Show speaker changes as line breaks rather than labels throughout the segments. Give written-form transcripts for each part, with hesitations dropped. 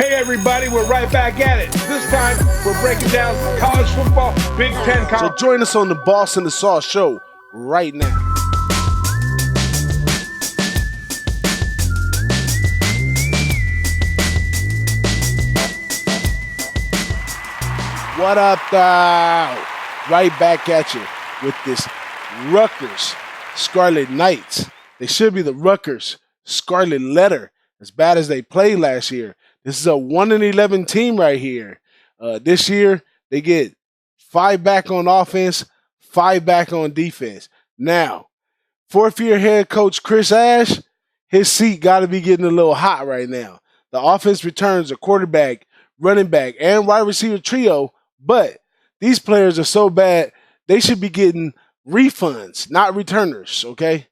Hey everybody, we're right back at it. This time, we're breaking down college football, Big Ten
So join us on the Boss and the Sauce show right now. What up, though? Right back at you with this Rutgers Scarlet Knights. They should be the Rutgers Scarlet Letter, as bad as they played last year. This is a 1-11 team right here. This year, they get 5 back on offense, 5 back on defense. Now, fourth-year head coach Chris Ash, his seat got to be getting a little hot right now. The offense returns a quarterback, running back, and wide receiver trio, but these players are so bad, they should be getting refunds, not returners, okay?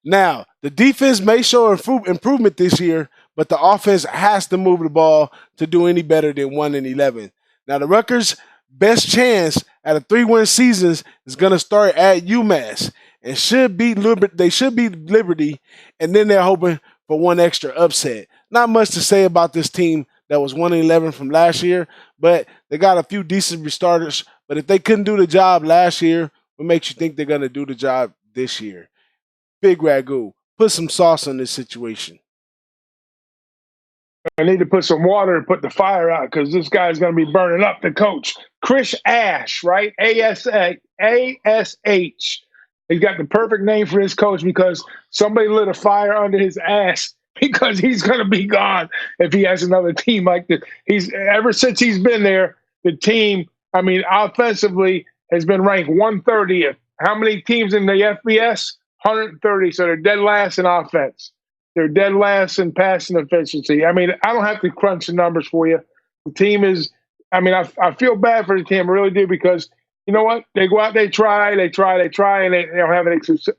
Now, the defense may show improvement this year, but the offense has to move the ball to do any better than 1-11. Now, the Rutgers' best chance at a 3-win season is going to start at UMass and they should beat Liberty, and then they're hoping for one extra upset. Not much to say about this team that was 1-11 from last year, but they got a few decent restarters. But if they couldn't do the job last year, what makes you think they're going to do the job this year? BigRagoo, put some sauce on this situation.
I need to put some water and put the fire out because this guy's going to be burning up the coach. Chris Ash, right? A-S-H. He's got the perfect name for his coach because somebody lit a fire under his ass because he's going to be gone if he has another team like this. Ever since he's been there, the team, offensively has been ranked 130th. How many teams in the FBS? 130, so they're dead last in offense. They're dead last in passing efficiency. I don't have to crunch the numbers for you. The team is, I feel bad for the team. I really do because, you know what? They go out, they try, and they don't have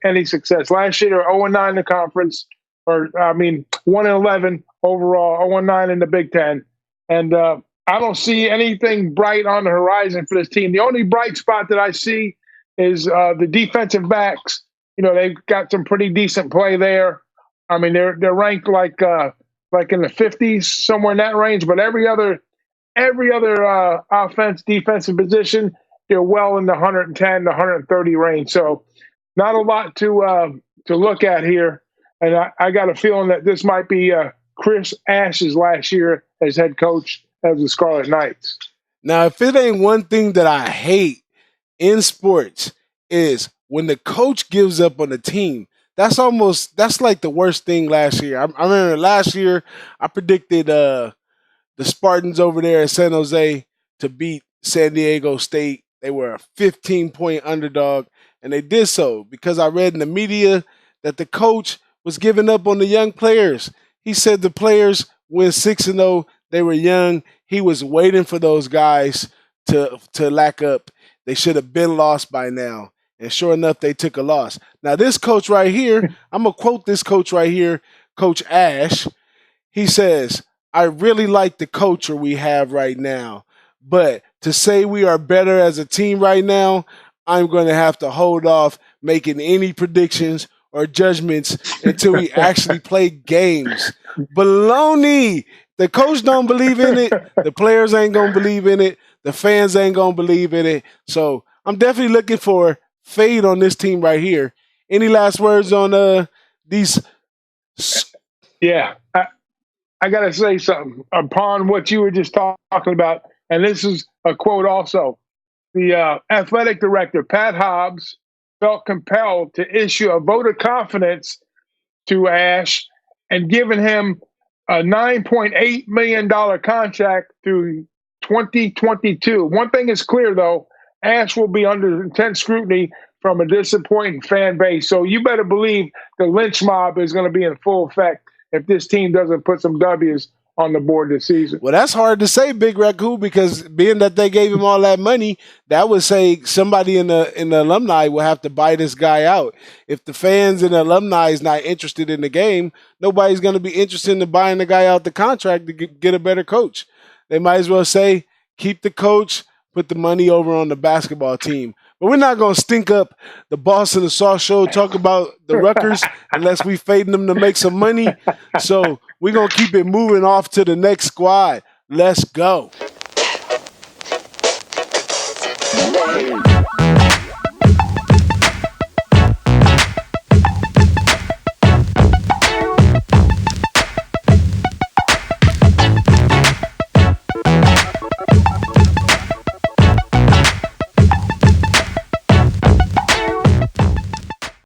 any success. Last year, they were 0-9 in the conference, 1-11 overall, 0-9 in the Big Ten. And I don't see anything bright on the horizon for this team. The only bright spot that I see is the defensive backs. They've got some pretty decent play there. They're ranked like in the 50s, somewhere in that range. But every other defensive position, they're well in the 110 to 130 range. So not a lot to look at here. And I got a feeling that this might be Chris Ash's last year as head coach of the Scarlet Knights.
Now, if it ain't one thing that I hate in sports is when the coach gives up on the team. That's like the worst thing last year. I remember last year I predicted the Spartans over there at San Jose to beat San Diego State. They were a 15-point underdog, and they did so because I read in the media that the coach was giving up on the young players. He said the players went 6-0. They were young. He was waiting for those guys to lack up. They should have been lost by now. And sure enough, they took a loss. Now, this coach right here, I'm going to quote this coach right here, Coach Ash. He says, I really like the culture we have right now. But to say we are better as a team right now, I'm going to have to hold off making any predictions or judgments until we actually play games. Baloney. The coach don't believe in it. The players ain't going to believe in it. The fans ain't going to believe in it. So I'm definitely looking for fade on this team right here. Any last words on these?
Yeah, I got to say something upon what you were just talking about, and this is a quote also. The athletic director, Pat Hobbs, felt compelled to issue a vote of confidence to Ash and giving him a $9.8 million contract through 2022. One thing is clear, though. Ash will be under intense scrutiny from a disappointing fan base. So you better believe the lynch mob is going to be in full effect if this team doesn't put some W's on the board this season.
Well, that's hard to say, BigRagoo, because being that they gave him all that money, that would say somebody in the alumni will have to buy this guy out. If the fans and the alumni is not interested in the game, nobody's going to be interested in buying the guy out the contract to get a better coach. They might as well say, keep the coach, put the money over on the basketball team. But we're not going to stink up the Boss and the Sauce show, talk about the Rutgers, unless we fading them to make some money. So we're going to keep it moving off to the next squad. Let's go.